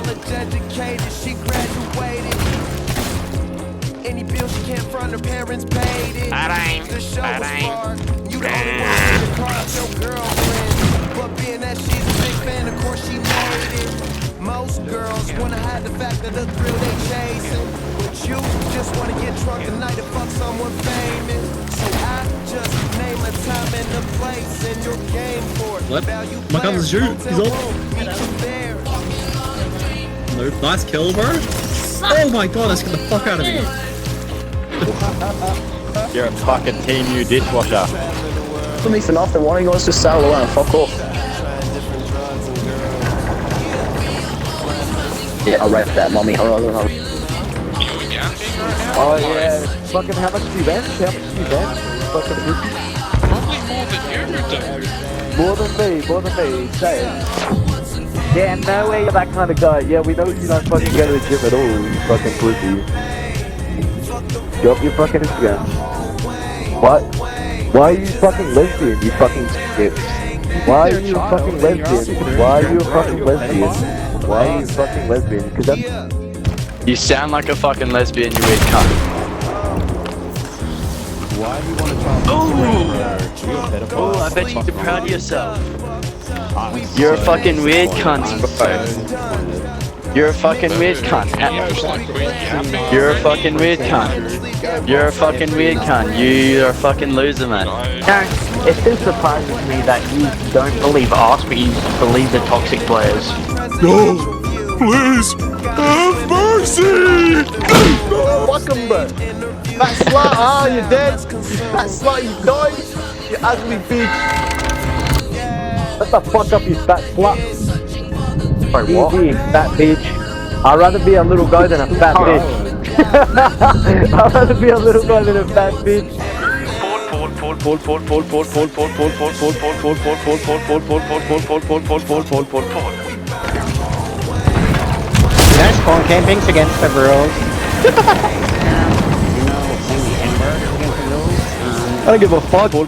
college educated, she graduated. Any bill she can't front, her parents paid it. The show was far. You the only one in the car, I'm your girlfriend. But being that she's a big fan, of course she made it. Most girls wanna hide the fact that the thrill they chasing, but you just wanna get drunk tonight and fuck someone famous. So I just name a time and a place, and your game for it. What? My God, this is you. He's up. No, nice kill, bro. Oh my God, let's get the fuck out of here. You're a fucking team, you dishwasher. For me for nothing, why don't you guys just sail away and fuck off? Yeah, I'll rate that Mummyhorizon. Oh yeah, fucking how much do you bet? How much do you bet? Fucking Probably more than you do. more than me, say it. Yeah, no way you're that kind of guy. Yeah, we know you don't fucking go to the gym at all, you fucking pussy. Drop your fucking Instagram. What? Why are you fucking lesbian, you fucking shit? Why are you a fucking lesbian? Why are you a fucking lesbian? Why are you a fucking lesbian? Cause that's... You sound like a fucking lesbian, you weird cunt. Why do you want to try and Oh, I bet you're proud of yourself. You're a fucking weird cunt, bro. You're a fucking weird cunt. You're a fucking weird cunt. You're a fucking weird cunt. You're a fucking loser, man. No, it still surprises me that you don't believe us, but you believe the toxic players. No, please, have mercy. Fuck 'em, bro. Fat slut, oh, you're dead. Fat slut, you died. You ugly bitch. Shut the fuck up, you fat slut. Sorry, what? Easy, fat bitch. I'd rather be a little guy than a fat bitch. I'd rather be a little guy than a fat bitch. Nice spawn campings against the bros. I don't give a fuck. Pole.